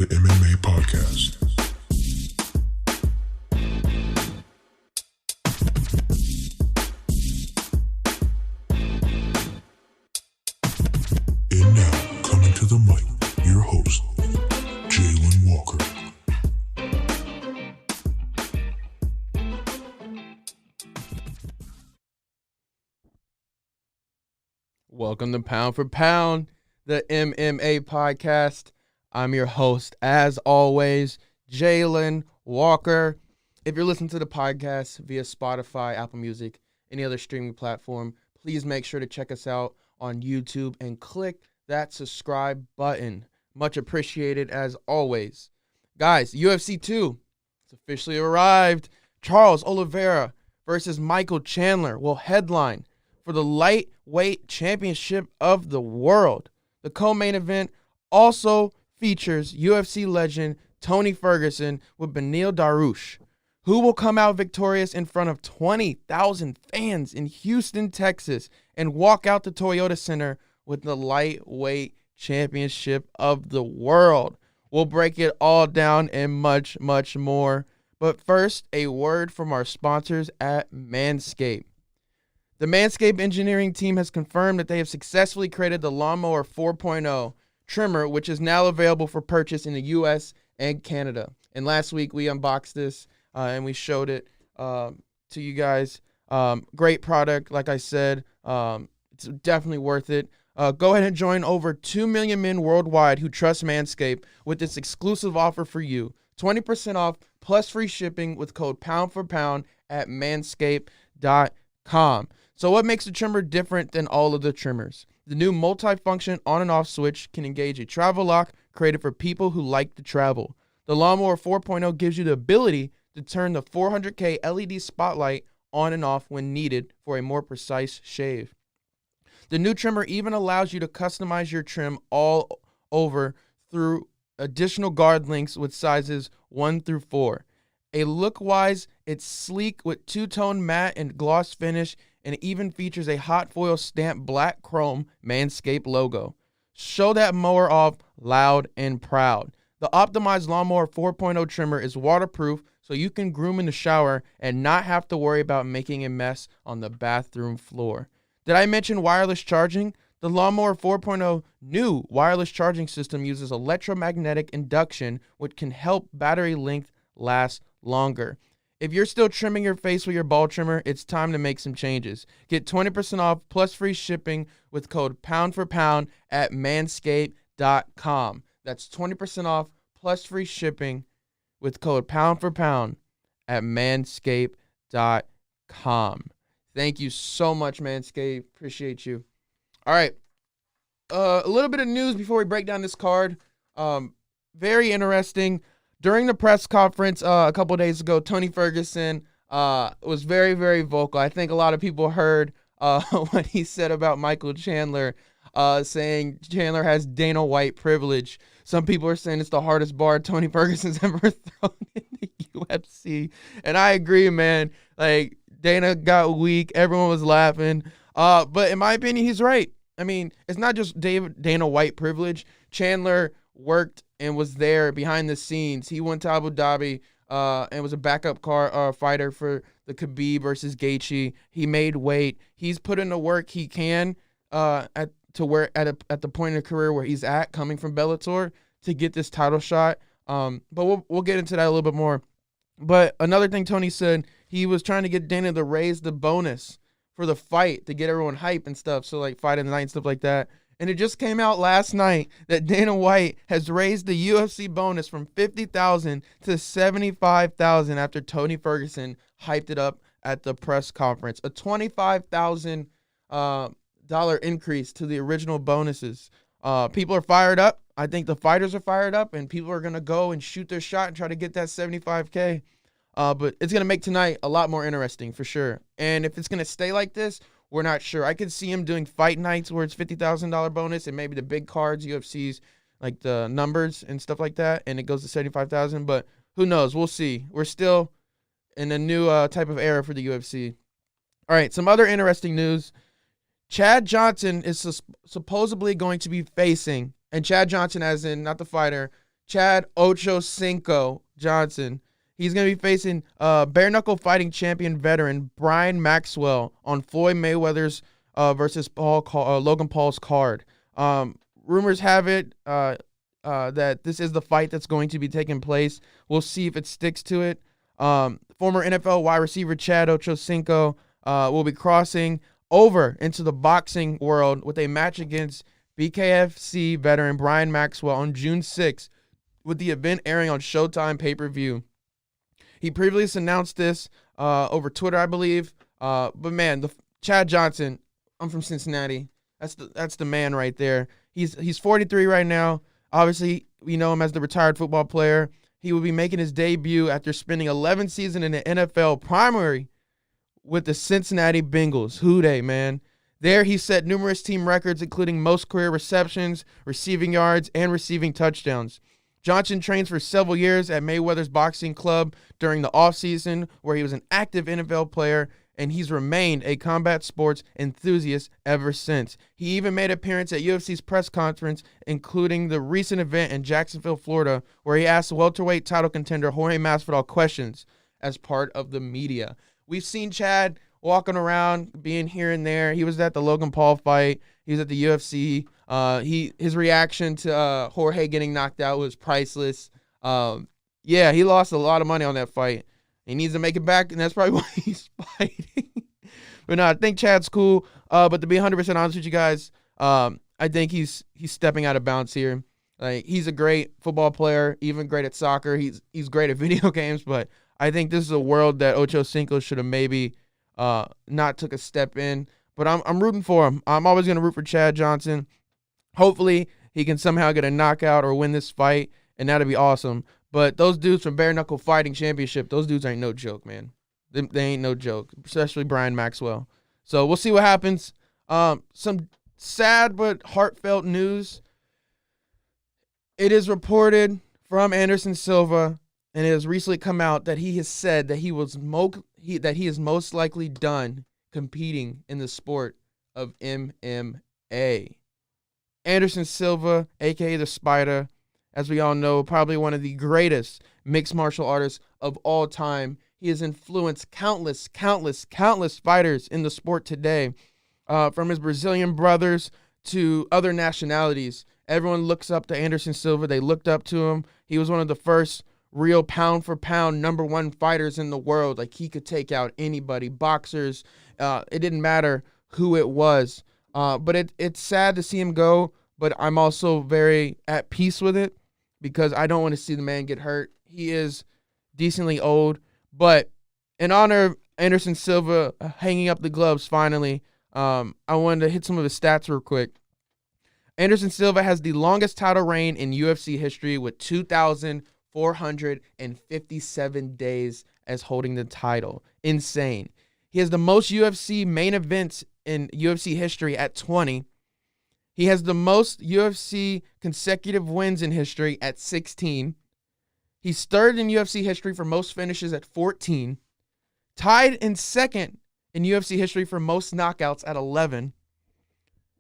the MMA podcast. And now, coming to the mic, your host, Jalen Walker. Welcome to Pound for Pound, the MMA podcast. I'm your host, as always, Jalen Walker. If you're listening to the podcast via Spotify, Apple Music, any other streaming platform, please make sure to check us out on YouTube and click that subscribe button. Much appreciated, as always. Guys, UFC 2, it's officially arrived. Charles Oliveira versus Michael Chandler will headline for the lightweight championship of the world. The co-main event also features UFC legend Tony Ferguson with Beneil Dariush, who will come out victorious in front of 20,000 fans in Houston, Texas, and walk out the Toyota Center with the lightweight championship of the world. We'll break it all down and much, much more. But first, a word from our sponsors at Manscaped. The Manscaped engineering team has confirmed that they have successfully created the Lawnmower 4.0 trimmer, which is now available for purchase in the U.S. and Canada. And last week we unboxed this and we showed it to you guys. Great product, like I said. It's definitely worth it. Go ahead and join over 2 million men worldwide who trust Manscaped with this exclusive offer for you. 20% off plus free shipping with code POUNDFORPOUND at manscaped.com. So what makes the trimmer different than all of the trimmers? The new multi-function on and off switch can engage a travel lock created for people who like to travel. The Lawnmower 4.0 gives you the ability to turn the 400K LED spotlight on and off when needed for a more precise shave. The new trimmer even allows you to customize your trim all over through additional guard links with sizes 1 through 4. A look-wise, it's sleek with two-tone matte and gloss finish, and it even features a hot foil stamped black chrome Manscaped logo. Show that mower off loud and proud. The optimized Lawnmower 4.0 trimmer is waterproof, so you can groom in the shower and not have to worry about making a mess on the bathroom floor. Did I mention wireless charging? The Lawnmower 4.0 new wireless charging system uses electromagnetic induction, which can help battery length last longer. If you're still trimming your face with your ball trimmer, it's time to make some changes. Get 20% off plus free shipping with code POUNDFORPOUND at manscaped.com. That's 20% off plus free shipping with code POUNDFORPOUND at manscaped.com. Thank you so much, Manscaped. Appreciate you. All right. A little bit of news before we break down this card. Very interesting. During the press conference a couple days ago, Tony Ferguson was very, very vocal. I think a lot of people heard what he said about Michael Chandler, saying Chandler has Dana White privilege. Some people are saying it's the hardest bar Tony Ferguson's ever thrown in the UFC. And I agree, man. Like, Dana got weak. Everyone was laughing. But in my opinion, he's right. I mean, it's not just Dana White privilege. Chandler worked and was there behind the scenes. He went to Abu Dhabi and was a backup fighter for the Khabib versus Gaethje. He made weight. He's put in the work he can at the point in the career where he's at, coming from Bellator, to get this title shot. But we'll get into that a little bit more. But another thing Tony said, he was trying to get Dana to raise the bonus for the fight to get everyone hype and stuff. So like fight in the night and stuff like that. And it just came out last night that Dana White has raised the UFC bonus from $50,000 to $75,000 after Tony Ferguson hyped it up at the press conference. A $25,000 dollar increase to the original bonuses. People are fired up. I think the fighters are fired up, and people are going to go and shoot their shot and try to get that $75K. But it's going to make tonight a lot more interesting for sure. And if it's going to stay like this, we're not sure. I could see him doing fight nights where it's $50,000 bonus and maybe the big cards, UFC's, like the numbers and stuff like that, and it goes to $75,000. But who knows? We'll see. We're still in a new type of era for the UFC. All right, some other interesting news. Chad Johnson is supposedly going to be facing, and Chad Johnson as in, not the fighter, Chad Ochocinco Johnson. He's going to be facing bare knuckle fighting champion veteran Brian Maxwell on Floyd Mayweather's versus Logan Paul's card. Rumors have it that this is the fight that's going to be taking place. We'll see if it sticks to it. Former NFL wide receiver Chad Ochocinco will be crossing over into the boxing world with a match against BKFC veteran Brian Maxwell on June 6th, with the event airing on Showtime pay-per-view. He previously announced this over Twitter, I believe. But man, Chad Johnson, I'm from Cincinnati. That's the man right there. He's 43 right now. Obviously, we know him as the retired football player. He will be making his debut after spending 11 seasons in the NFL primary with the Cincinnati Bengals. Who they, man? There, he set numerous team records, including most career receptions, receiving yards, and receiving touchdowns. Johnson trains for several years at Mayweather's boxing club during the offseason, where he was an active NFL player, and he's remained a combat sports enthusiast ever since. He even made an appearance at UFC's press conference, including the recent event in Jacksonville, Florida, where he asked welterweight title contender Jorge Masvidal questions as part of the media. We've seen Chad walking around, being here and there. He was at the Logan Paul fight. He was at the UFC. His reaction to Jorge getting knocked out was priceless. Yeah, he lost a lot of money on that fight. He needs to make it back, and that's probably why he's fighting. But no, I think Chad's cool. But to be 100% honest with you guys, I think he's stepping out of bounds here. Like, he's a great football player, even great at soccer. He's great at video games, but I think this is a world that Ochocinco should have maybe not took a step in. But I'm rooting for him. I'm always going to root for Chad Johnson. Hopefully, he can somehow get a knockout or win this fight, and that'd be awesome. But those dudes from Bare Knuckle Fighting Championship, those dudes ain't no joke, man. They ain't no joke, especially Brian Maxwell. So we'll see what happens. Some sad but heartfelt news. It is reported from Anderson Silva, and it has recently come out that he has said that he is most likely done competing in the sport of MMA. Anderson Silva, a.k.a. the Spider, as we all know, probably one of the greatest mixed martial artists of all time. He has influenced countless fighters in the sport today, from his Brazilian brothers to other nationalities. Everyone looks up to Anderson Silva. They looked up to him. He was one of the first real pound-for-pound #1 fighters in the world. Like, he could take out anybody, boxers. It didn't matter who it was. But it's sad to see him go, but I'm also very at peace with it because I don't want to see the man get hurt. He is decently old, but in honor of Anderson Silva hanging up the gloves finally, I wanted to hit some of his stats real quick. Anderson Silva has the longest title reign in UFC history with 2,457 days as holding the title. Insane. He has the most UFC main events in UFC history at 20. He has the most UFC consecutive wins in history at 16. He's third in UFC history for most finishes at 14. Tied in second in UFC history for most knockouts at 11.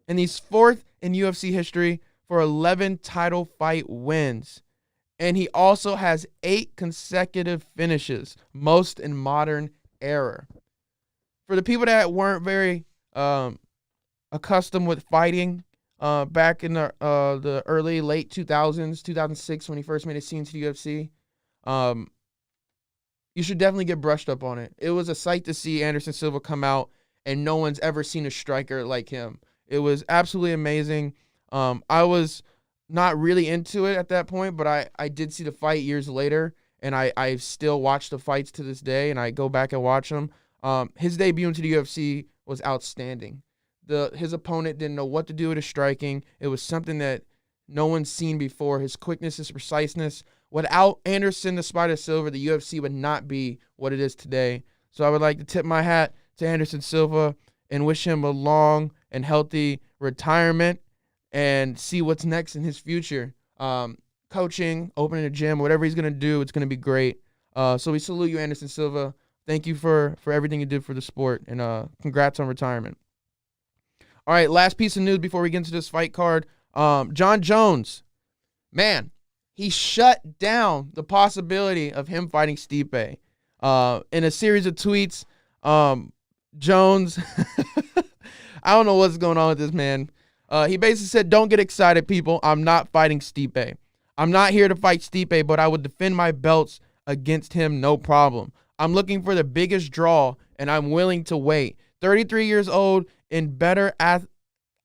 And he's fourth in UFC history for 11 title fight wins. And he also has 8 consecutive finishes, most in modern era. For the people that weren't very accustomed with fighting back in the early, late 2000s, 2006, when he first made his scene to the UFC, you should definitely get brushed up on it. It was a sight to see Anderson Silva come out, and no one's ever seen a striker like him. It was absolutely amazing. I was not really into it at that point, but I did see the fight years later, and I still watch the fights to this day, and I go back and watch them. His debut into the UFC was outstanding. His opponent didn't know what to do with his striking. It was something that no one's seen before. His quickness, his preciseness. Without Anderson the Spider Silva, the UFC would not be what it is today. So I would like to tip my hat to Anderson Silva and wish him a long and healthy retirement and see what's next in his future. Coaching, opening a gym, whatever he's going to do, it's going to be great. So we salute you, Anderson Silva. Thank you for everything you did for the sport, and congrats on retirement. All right, last piece of news before we get into this fight card. John Jones. Man, he shut down the possibility of him fighting Stipe. In a series of tweets, Jones, I don't know what's going on with this man. He basically said, "Don't get excited, people. I'm not fighting Stipe. I'm not here to fight Stipe, but I would defend my belts against him, no problem. I'm looking for the biggest draw, and I'm willing to wait. 33 years old and better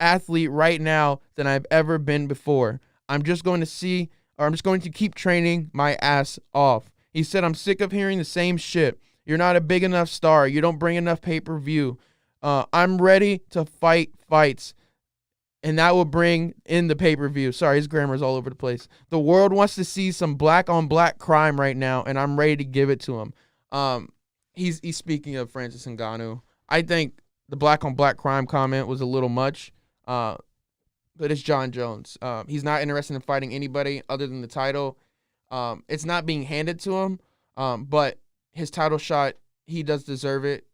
athlete right now than I've ever been before. I'm just going to keep training my ass off." He said, "I'm sick of hearing the same shit. You're not a big enough star. You don't bring enough pay-per-view. I'm ready to fight fights, and that will bring in the pay-per-view." Sorry, his grammar's all over the place. "The world wants to see some black-on-black crime right now, and I'm ready to give it to him." He's speaking of Francis Ngannou. I think the black-on-black crime comment was a little much, but it's John Jones. He's not interested in fighting anybody other than the title. It's not being handed to him, but his title shot, he does deserve it.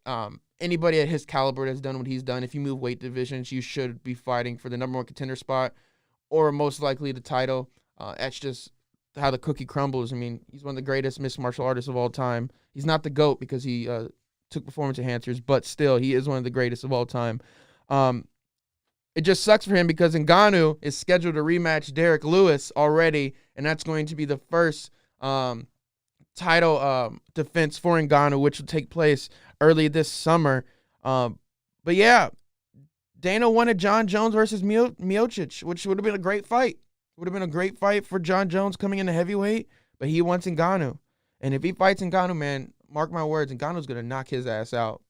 Anybody at his caliber that's done what he's done, if you move weight divisions, you should be fighting for the number one contender spot or most likely the title. That's just how the cookie crumbles. I mean, he's one of the greatest mixed martial artists of all time. He's not the GOAT because he took performance enhancers, but still, he is one of the greatest of all time. It just sucks for him because Ngannou is scheduled to rematch Derek Lewis already, and that's going to be the first title defense for Ngannou, which will take place early this summer. But yeah, Dana wanted John Jones versus Miocic, which would have been a great fight. Would have been a great fight for John Jones coming into heavyweight, but he wants Ngannou. And if he fights Ngannou, man, mark my words, Ngannou's going to knock his ass out.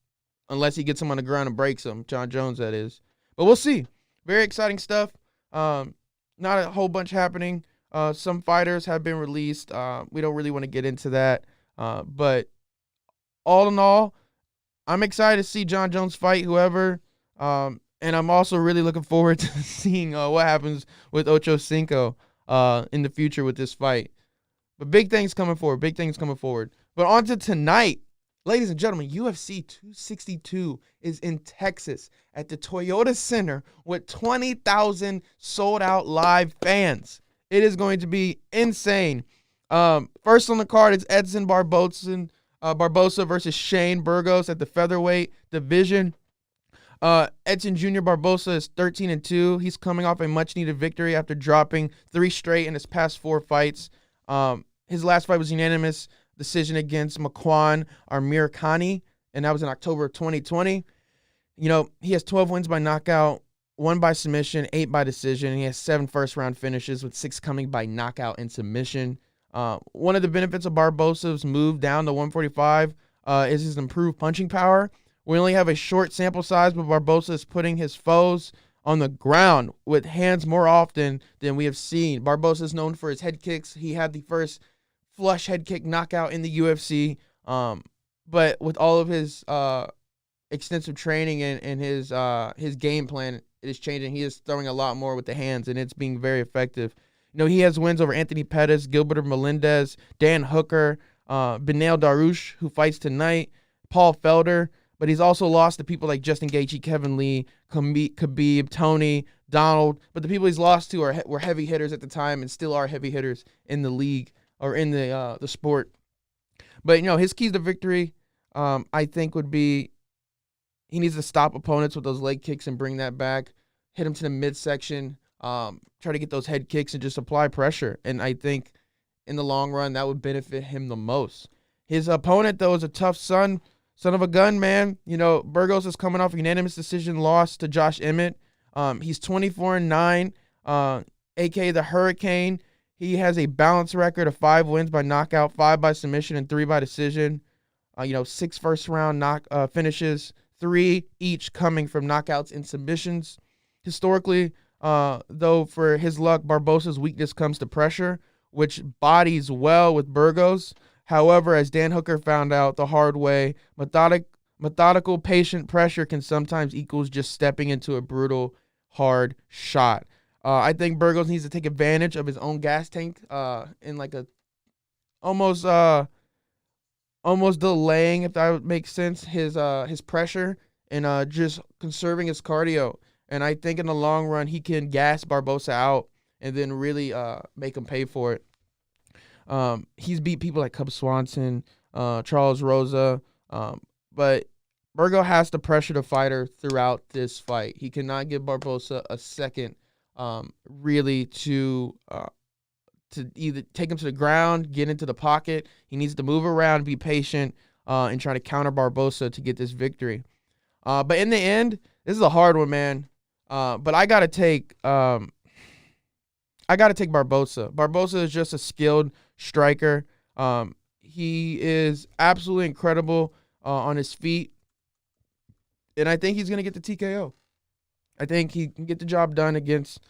Unless he gets him on the ground and breaks him. John Jones, that is. But we'll see. Very exciting stuff. Not a whole bunch happening. Some fighters have been released. We don't really want to get into that. But all in all, I'm excited to see John Jones fight whoever. And I'm also really looking forward to seeing what happens with Ocho Cinco in the future with this fight. But big things coming forward. Big things coming forward. But on to tonight. Ladies and gentlemen, UFC 262 is in Texas at the Toyota Center with 20,000 sold-out live fans. It is going to be insane. First on the card is Edson Barbosa versus Shane Burgos at the featherweight division. Edson Jr. Barbosa is 13-2. He's coming off a much-needed victory after dropping 3 straight in his past 4 fights. His last fight was unanimous decision against Makwan Amirkhani, and that was in October of 2020. You know, he has 12 wins by knockout, 1 by submission, 8 by decision. He has 7 first-round finishes with 6 coming by knockout and submission. One of the benefits of Barbosa's move down to 145 is his improved punching power. We only have a short sample size, but Barbosa is putting his foes on the ground with hands more often than we have seen. Barbosa is known for his head kicks. He had the first flush head kick knockout in the UFC. But with all of his extensive training and his game plan, it is changing. He is throwing a lot more with the hands, and it's being very effective. You know, he has wins over Anthony Pettis, Gilbert Melendez, Dan Hooker, Beneil Dariush, who fights tonight, Paul Felder, but he's also lost to people like Justin Gaethje, Kevin Lee, Khabib, Tony, Donald. But the people he's lost to were heavy hitters at the time and still are heavy hitters in the league or in the sport. But, you know, his keys to victory, I think, would be he needs to stop opponents with those leg kicks and bring that back, hit him to the midsection, try to get those head kicks and just apply pressure. And I think in the long run, that would benefit him the most. His opponent, though, is a tough son of a gun, man. You know, Burgos is coming off a unanimous decision loss to Josh Emmett. He's 24-9, a.k.a. the Hurricane. He has a balanced record of 5 wins by knockout, 5 by submission, and 3 by decision. 6 first-round finishes, 3 each coming from knockouts and submissions. Historically, though, for his luck, Barbosa's weakness comes to pressure, which bodies well with Burgos. However, as Dan Hooker found out the hard way, methodical, patient pressure can sometimes equals just stepping into a brutal, hard shot. I think Burgos needs to take advantage of his own gas tank in like a almost delaying, if that would make sense, his pressure and just conserving his cardio. And I think in the long run he can gas Barbosa out and then really make him pay for it. He's beat people like Cub Swanson, Charles Rosa, but Burgo has to pressure the fighter throughout this fight. He cannot give Barbosa a second, really to either take him to the ground, get into the pocket. He needs to move around, be patient, and try to counter Barbosa to get this victory. But in the end, this is a hard one, man. But I gotta take Barbosa. Barbosa is just a skilled striker. He is absolutely incredible on his feet. And I think he's going to get the TKO. I think he can get the job done against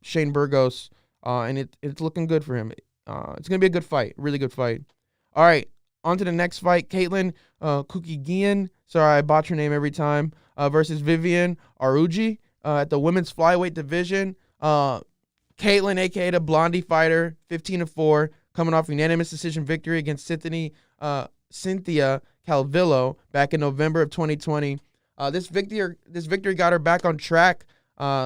Shane Burgos, and it's looking good for him. It's going to be a good fight, really good fight. All right, on to the next fight. Caitlin Kukigian, sorry, I botch her name every time, versus Vivian Aruji at the women's flyweight division. Caitlin, a.k.a. the Blondie fighter, 15-4, coming off unanimous decision victory against Cynthia Calvillo back in November of 2020. This victory got her back on track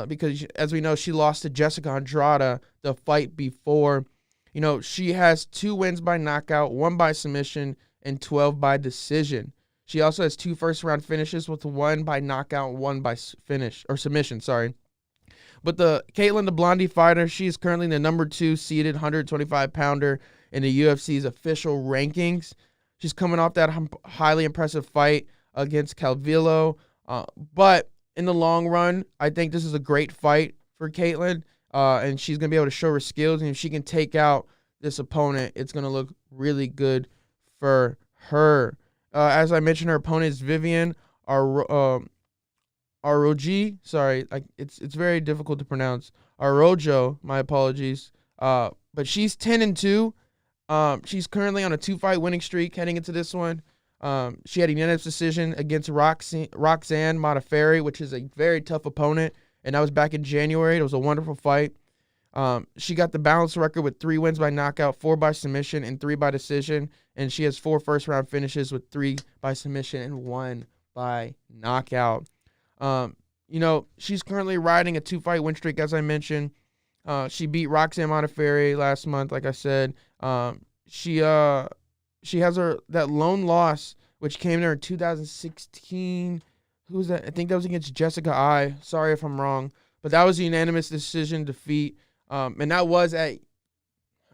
because, as we know, she lost to Jessica Andrade the fight before. You know, she has 2 wins by knockout, 1 by submission, and 12 by decision. She also has 2 first-round finishes with 1 by knockout, 1 by submission. But Caitlin, the Blondie fighter, she is currently the number 2 seeded 125-pounder in the UFC's official rankings. She's coming off that highly impressive fight against Calvillo. But in the long run, I think this is a great fight for Caitlin, and she's going to be able to show her skills. And if she can take out this opponent, it's going to look really good for her. As I mentioned, her opponent is Vivian Aroji. Sorry, it's very difficult to pronounce. Arojo, my apologies. But she's 10-2. She's currently on a 2-fight winning streak heading into this one. She had a unanimous decision against Roxanne Modafferi, which is a very tough opponent, and that was back in January. It was a wonderful fight. She got the balanced record with 3 wins by knockout, 4 by submission, and 3 by decision, and she has 4 first-round finishes with 3 by submission and 1 by knockout. You know, she's currently riding a 2-fight win streak, as I mentioned. She beat Roxanne Modafferi last month, like I said. She has that lone loss, which came to her in 2016. Who was that? I think that was against Jessica I. Sorry if I'm wrong. But that was a unanimous decision defeat. And that was at,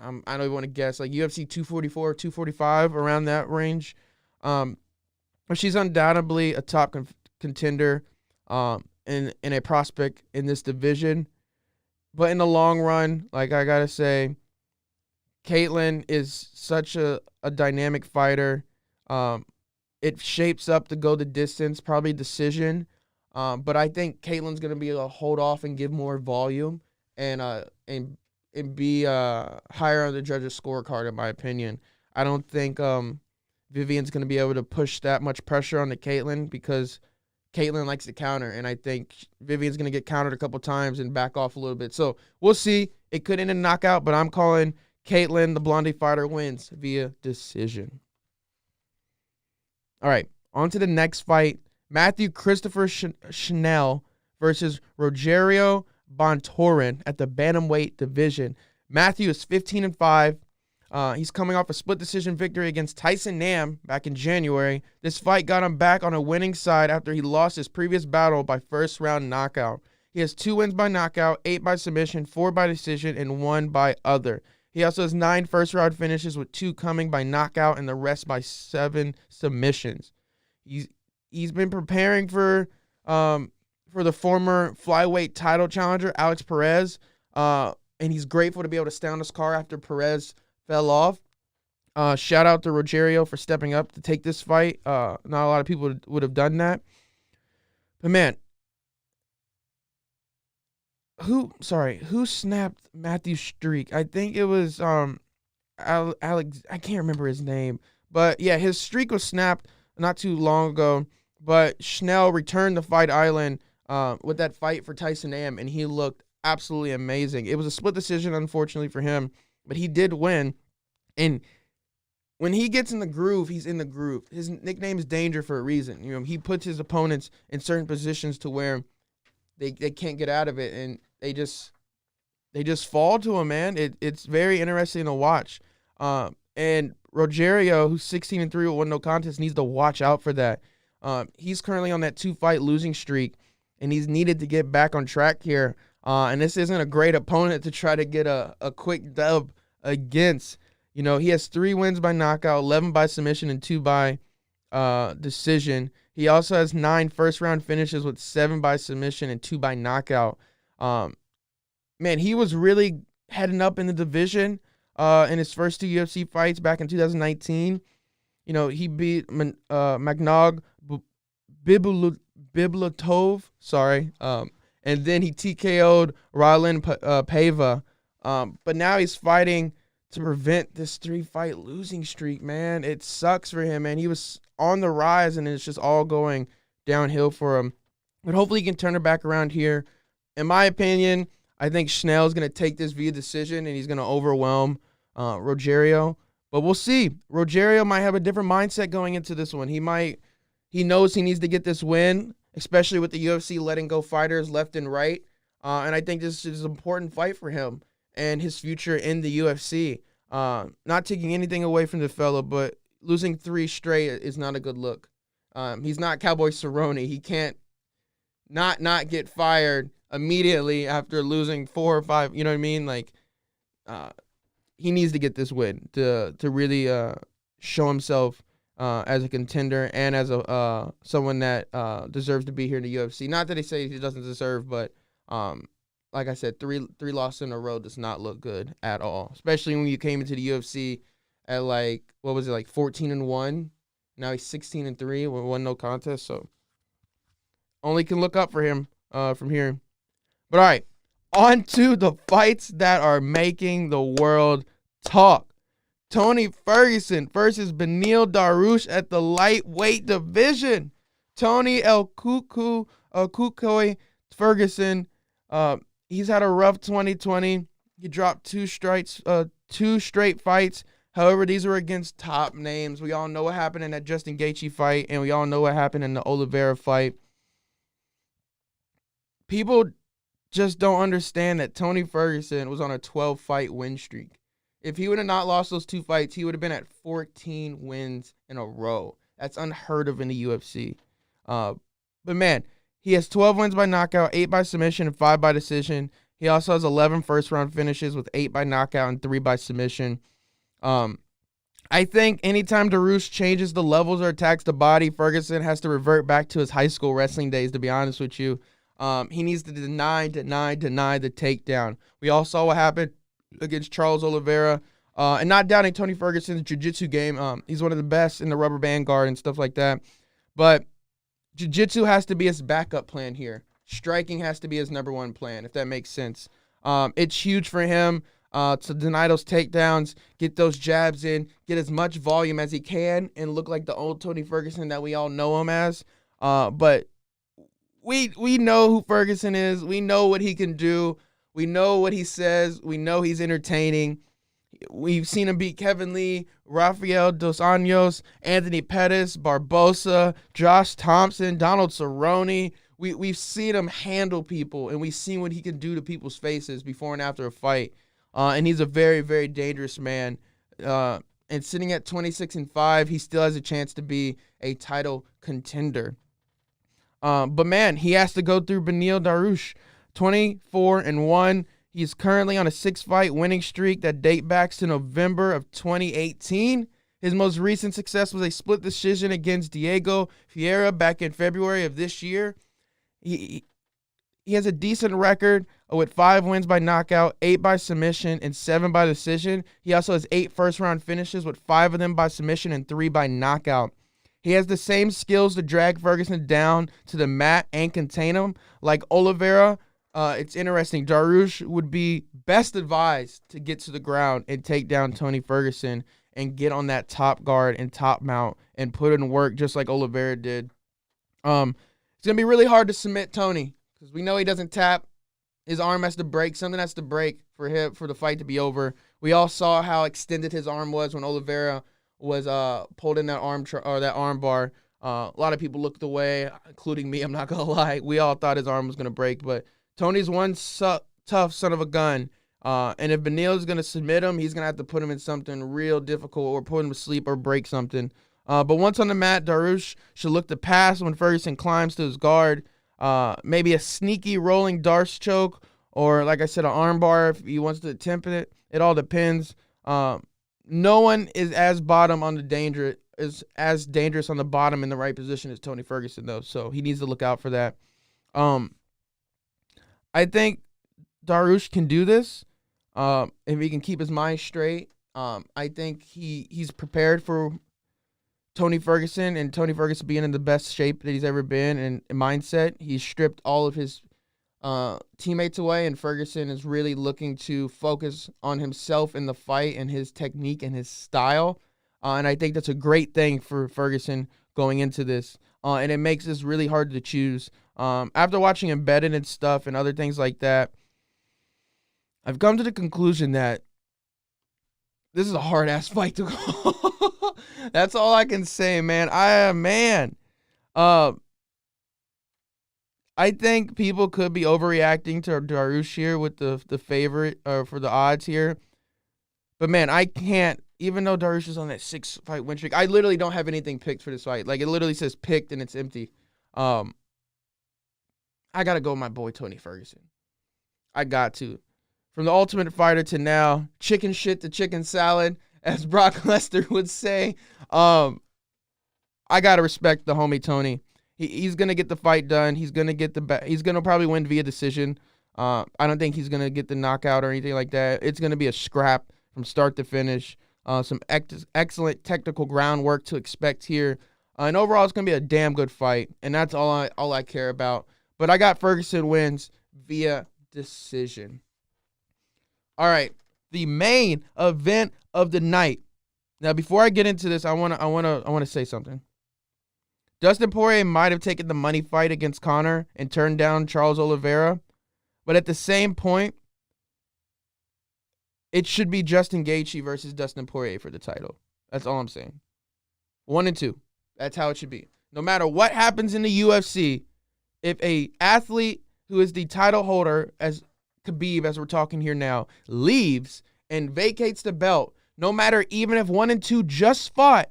I don't even want to guess, like UFC 244, 245, around that range. But she's undoubtedly a top contender and a prospect in this division. But in the long run, like I got to say, Caitlin is such a dynamic fighter. It shapes up to go the distance, probably decision. But I think Caitlin's going to be able to hold off and give more volume and be higher on the judges' scorecard, in my opinion. I don't think Vivian's going to be able to push that much pressure on the Caitlin because Caitlin likes to counter, and I think Vivian's going to get countered a couple times and back off a little bit. So we'll see. It could end in a knockout, but I'm calling Caitlin, the Blondie fighter, wins via decision. All right, on to the next fight. Matthew Christopher Schnell versus Rogerio Bontorin at the bantamweight division. Matthew is 15-5. He's coming off a split decision victory against Tyson Nam back in January. This fight got him back on a winning side after he lost his previous battle by first-round knockout. He has 2 wins by knockout, 8 by submission, 4 by decision, and 1 by other. He also has 9 first-round finishes, with 2 coming by knockout and the rest by 7 submissions. He's been preparing for the former flyweight title challenger Alex Perez, and he's grateful to be able to stay on his car after Perez fell off. Shout out to Rogerio for stepping up to take this fight. Not a lot of people would have done that. But man, who snapped Matthew's streak? I think it was Alex. I can't remember his name, but yeah, his streak was snapped not too long ago. But Schnell returned to Fight Island with that fight for Tyson Nam, and he looked absolutely amazing. It was a split decision, unfortunately for him, but he did win. And when he gets in the groove, he's in the groove. His nickname is Danger for a reason. You know, he puts his opponents in certain positions to where they can't get out of it, and they just fall to him, man. It's very interesting to watch. And Rogerio, who's 16-3 with one no contest, needs to watch out for that. He's currently on that 2-fight losing streak, and he's needed to get back on track here. And this isn't a great opponent to try to get a quick dub against. You know, he has 3 wins by knockout, 11 by submission, and 2 by decision. He also has 9 first-round finishes with 7 by submission and 2 by knockout. Man, he was really heading up in the division in his first 2 UFC fights back in 2019. You know, he beat Magnog Biblatov, and then he TKO'd Rylan Paiva. But now he's fighting to prevent this 3-fight losing streak, man. It sucks for him, man. He was on the rise, and it's just all going downhill for him. But hopefully he can turn it back around here. In my opinion, I think Schnell's going to take this via decision, and he's going to overwhelm Rogerio. But we'll see. Rogerio might have a different mindset going into this one. He knows he needs to get this win, especially with the UFC letting go fighters left and right. And I think this is an important fight for him and his future in the UFC. Not taking anything away from the fella, but losing 3 straight is not a good look. He's not Cowboy Cerrone. He can't not get fired immediately after losing 4 or 5. You know what I mean? Like, he needs to get this win to really show himself as a contender and as a someone that deserves to be here in the UFC. Not that he say he doesn't deserve, but like I said, three losses in a row does not look good at all. Especially when you came into the UFC at 14-1. Now he's 16-3 with 1 no contest. So only can look up for him from here. But all right, on to the fights that are making the world talk. Tony Ferguson versus Beneil Dariush at the lightweight division. Tony El Cucoy Ferguson. He's had a rough 2020. He dropped 2 straight fights. However, these were against top names. We all know what happened in that Justin Gaethje fight, and we all know what happened in the Oliveira fight. People just don't understand that Tony Ferguson was on a 12-fight win streak. If he would have not lost those 2 fights, he would have been at 14 wins in a row. That's unheard of in the UFC. But man, he has 12 wins by knockout, 8 by submission, and 5 by decision. He also has 11 first-round finishes with 8 by knockout and 3 by submission. I think anytime Dariush changes the levels or attacks the body, Ferguson has to revert back to his high school wrestling days, to be honest with you. He needs to deny the takedown. We all saw what happened against Charles Oliveira. And not doubting Tony Ferguson's jiu-jitsu game. He's one of the best in the rubber band guard and stuff like that. But jiu-jitsu has to be his backup plan here. Striking has to be his number 1 plan, if that makes sense. It's huge for him to deny those takedowns, get those jabs in, get as much volume as he can, and look like the old Tony Ferguson that we all know him as. But we know who Ferguson is. We know what he can do. We know what he says. We know he's entertaining. We've seen him beat Kevin Lee, Rafael Dos Anjos, Anthony Pettis, Barbosa, Josh Thompson, Donald Cerrone. We've seen him handle people, and we've seen what he can do to people's faces before and after a fight. And he's a very, very dangerous man. And sitting at 26-5, he still has a chance to be a title contender. But man, he has to go through Beneil Dariush, 24-1. He's currently on a 6-fight winning streak that dates back to November of 2018. His most recent success was a split decision against Diego Ferreira back in February of this year. He has a decent record with 5 wins by knockout, 8 by submission, and 7 by decision. He also has 8 first-round finishes with 5 of them by submission and 3 by knockout. He has the same skills to drag Ferguson down to the mat and contain him. Like Oliveira, it's interesting. Dariush would be best advised to get to the ground and take down Tony Ferguson and get on that top guard and top mount and put in work just like Oliveira did. It's going to be really hard to submit Tony because we know he doesn't tap. His arm has to break. Something has to break for the fight to be over. We all saw how extended his arm was when Oliveira was pulled in that arm bar. A lot of people looked away, including me. I'm not going to lie. We all thought his arm was going to break, but Tony's one tough son of a gun. And if Beneil is going to submit him, he's going to have to put him in something real difficult or put him to sleep or break something. But once on the mat, Dariush should look to pass when Ferguson climbs to his guard. Maybe a sneaky rolling Darce choke or, like I said, an armbar if he wants to attempt it. It all depends. No one is as dangerous on the bottom in the right position as Tony Ferguson, though. So he needs to look out for that. I think Dariush can do this if he can keep his mind straight. I think he's prepared for Tony Ferguson, and Tony Ferguson being in the best shape that he's ever been and mindset. He's stripped all of his teammates away, and Ferguson is really looking to focus on himself in the fight and his technique and his style. And I think that's a great thing for Ferguson going into this. And it makes this really hard to choose. After watching Embedded and stuff and other things like that, I've come to the conclusion that this is a hard-ass fight to go. That's all I can say, man. I think people could be overreacting to Dariush here with the favorite for the odds here. But, man, I can't. Even though Dariush is on that 6-fight win streak, I literally don't have anything picked for this fight. Like, it literally says picked and it's empty. I got to go with my boy Tony Ferguson. I got to. From the Ultimate Fighter to now, chicken shit to chicken salad, as Brock Lesnar would say. I got to respect the homie Tony. He's going to get the fight done. He's going to he's going to probably win via decision. I don't think he's going to get the knockout or anything like that. It's going to be a scrap from start to finish. Some excellent technical groundwork to expect here. And overall, it's going to be a damn good fight. And that's all I care about. But I got Ferguson wins via decision. All right, the main event of the night. Now, before I get into this, I want to say something. Dustin Poirier might have taken the money fight against Conor and turned down Charles Oliveira, but at the same point, it should be Justin Gaethje versus Dustin Poirier for the title. That's all I'm saying. 1 and 2. That's how it should be. No matter what happens in the UFC, if a athlete who is the title holder, as Khabib, as we're talking here now, leaves and vacates the belt, no matter even if 1 and 2 just fought,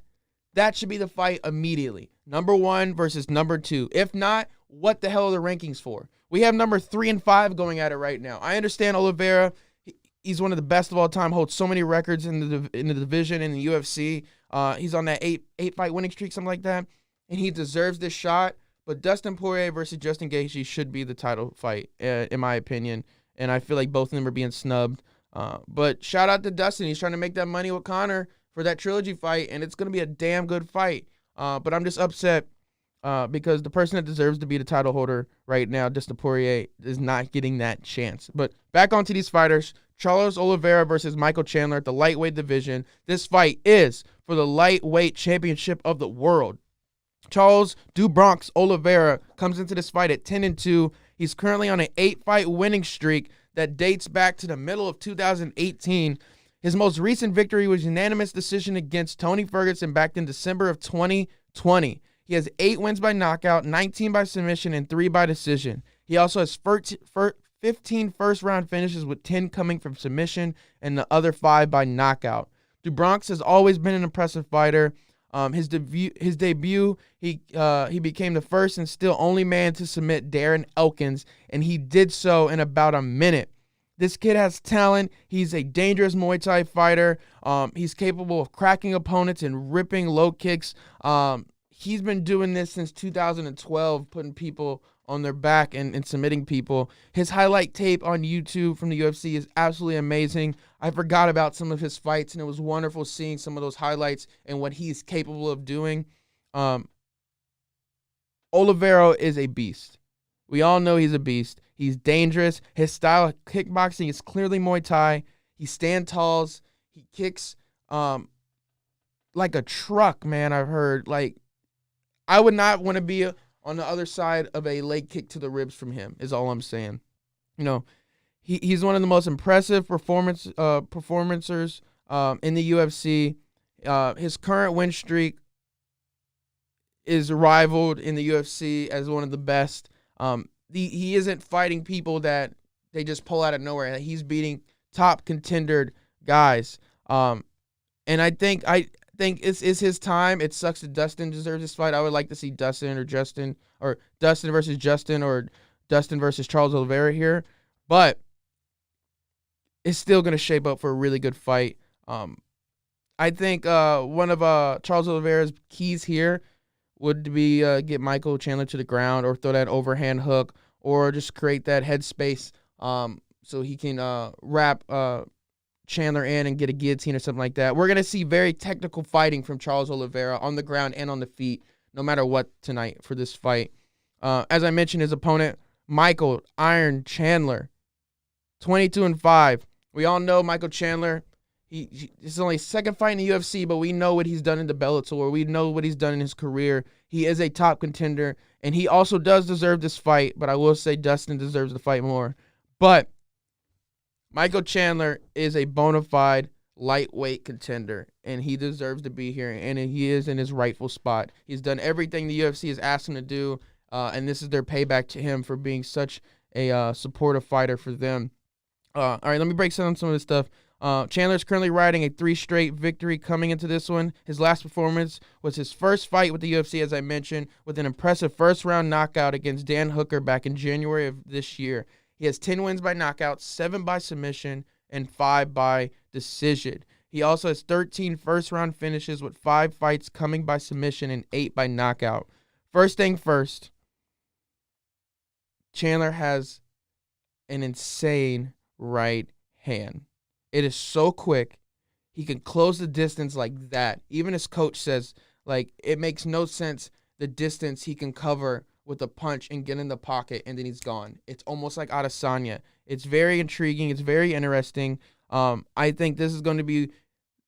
that should be the fight immediately. Number 1 versus number 2. If not, what the hell are the rankings for? We have number 3 and 5 going at it right now. I understand Oliveira. He's one of the best of all time, holds so many records in the division, in the UFC. He's on that 8-fight winning streak, something like that, and he deserves this shot. But Dustin Poirier versus Justin Gaethje should be the title fight, in my opinion. And I feel like both of them are being snubbed. But shout out to Dustin. He's trying to make that money with Conor for that trilogy fight, and it's going to be a damn good fight. But I'm just upset because the person that deserves to be the title holder right now, Dustin Poirier, is not getting that chance. But back onto these fighters. Charles Oliveira versus Michael Chandler at the lightweight division. This fight is for the lightweight championship of the world. Charles "Do Bronx" Oliveira comes into this fight at 10 and 2. He's currently on an 8-fight winning streak that dates back to the middle of 2018. His most recent victory was unanimous decision against Tony Ferguson back in December of 2020. He has 8 wins by knockout, 19 by submission, and 3 by decision. He also has 15 first-round finishes, with 10 coming from submission and the other 5 by knockout. Do Bronx has always been an impressive fighter. His debut, he became the first and still only man to submit Darren Elkins, and he did so in about a minute. This kid has talent. He's a dangerous Muay Thai fighter. He's capable of cracking opponents and ripping low kicks. He's been doing this since 2012, putting people on their back and submitting people. His highlight tape on YouTube from the UFC is absolutely amazing. I forgot about some of his fights, and it was wonderful seeing some of those highlights and what he's capable of doing. Oliveira is a beast. We all know he's a beast. He's dangerous. His style of kickboxing is clearly Muay Thai. He stands tall. He kicks like a truck, man, I've heard. Like, I would not want to be on the other side of a leg kick to the ribs from him, is all I'm saying. You know, he's one of the most impressive performers in the UFC. His current win streak is rivaled in the UFC as one of the best. He isn't fighting people that they just pull out of nowhere. He's beating top contender guys. And I think it's his time. It sucks that Dustin deserves this fight. I would like to see Dustin versus Justin, or Dustin versus Charles Oliveira here. But it's still going to shape up for a really good fight. I think one of Charles Oliveira's keys here would be get Michael Chandler to the ground, or throw that overhand hook, or just create that headspace so he can wrap Chandler in and get a guillotine or something like that. We're going to see very technical fighting from Charles Oliveira on the ground and on the feet, no matter what, tonight for this fight. As I mentioned, his opponent, Michael Iron Chandler, 22-5. We all know Michael Chandler. It's only his second fight in the UFC, but we know what he's done in the Bellator. We know what he's done in his career. He is a top contender, and he also does deserve this fight, but I will say Dustin deserves the fight more. But Michael Chandler is a bona fide lightweight contender, and he deserves to be here, and he is in his rightful spot. He's done everything the UFC has asked him to do, and this is their payback to him for being such a supportive fighter for them. All right, let me break down some of this stuff. Chandler's currently riding a 3 straight victory coming into this one. His last performance was his first fight with the UFC, as I mentioned, with an impressive first-round knockout against Dan Hooker back in January of this year. He has 10 wins by knockout, 7 by submission, and 5 by decision. He also has 13 first-round finishes, with 5 fights coming by submission and 8 by knockout. First thing first, Chandler has an insane right hand. It is so quick. He can close the distance like that. Even his coach says, it makes no sense the distance he can cover with a punch and get in the pocket, and then he's gone. It's almost like Adesanya. It's very intriguing. It's very interesting. I think this is going to be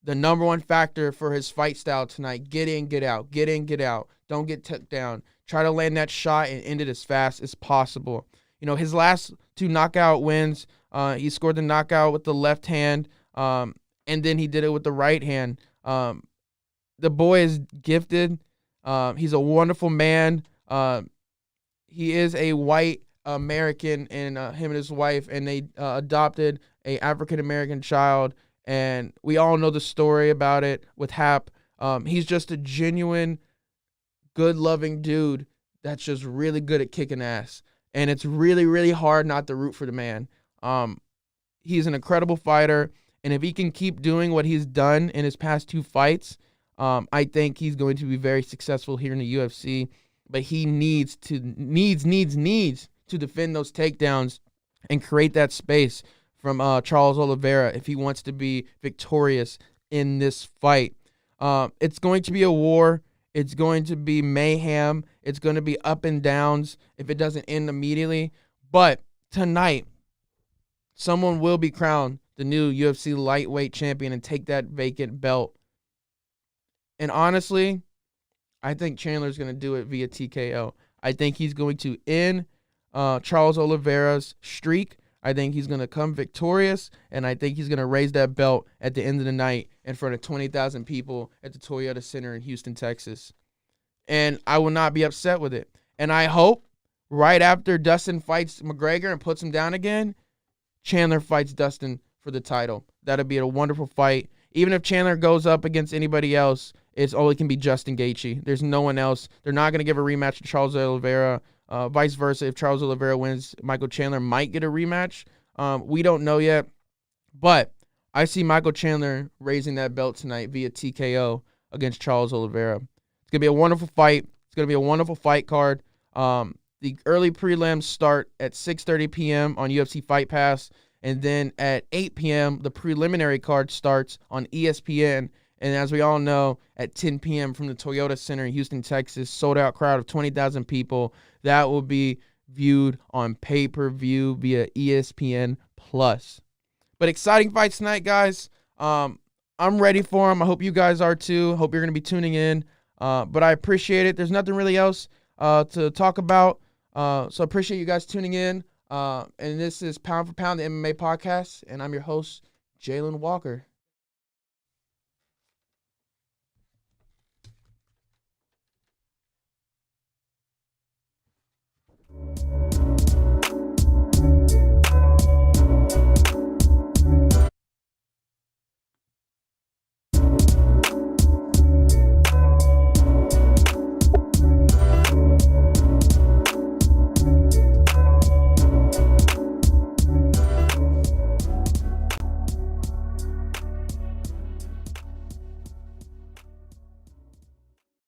the number one factor for his fight style tonight. Get in, get out. Get in, get out. Don't get took down. Try to land that shot and end it as fast as possible. His last 2 knockout wins, he scored the knockout with the left hand, and then he did it with the right hand. The boy is gifted. He's a wonderful man. He is a white American, and him and his wife, and they adopted a African-American child, and we all know the story about it with Hap. He's just a genuine, good-loving dude that's just really good at kicking ass, and it's really, really hard not to root for the man. He's an incredible fighter, and if he can keep doing what he's done in his past 2 fights, I think he's going to be very successful here in the UFC. But he needs to defend those takedowns and create that space from Charles Oliveira if he wants to be victorious in this fight. It's going to be a war. It's going to be mayhem. It's going to be up and downs if it doesn't end immediately. But tonight, someone will be crowned the new UFC lightweight champion and take that vacant belt. And honestly, I think Chandler's going to do it via TKO. I think he's going to end Charles Oliveira's streak. I think he's going to come victorious, and I think he's going to raise that belt at the end of the night in front of 20,000 people at the Toyota Center in Houston, Texas. And I will not be upset with it. And I hope right after Dustin fights McGregor and puts him down again, Chandler fights Dustin for the title. That'll be a wonderful fight. Even if Chandler goes up against anybody else, it can be Justin Gaethje. There's no one else. They're not going to give a rematch to Charles Oliveira. Vice versa, if Charles Oliveira wins, Michael Chandler might get a rematch. We don't know yet. But I see Michael Chandler raising that belt tonight via TKO against Charles Oliveira. It's going to be a wonderful fight. It's going to be a wonderful fight card. The early prelims start at 6:30 p.m. on UFC Fight Pass. And then at 8 p.m., the preliminary card starts on ESPN. And as we all know, at 10 p.m. from the Toyota Center in Houston, Texas, sold-out crowd of 20,000 people. That will be viewed on pay-per-view via ESPN+. But exciting fights tonight, guys. I'm ready for them. I hope you guys are too. Hope you're going to be tuning in. But I appreciate it. There's nothing really else to talk about. So I appreciate you guys tuning in. And this is Pound for Pound, the MMA podcast. And I'm your host, Jalen Walker.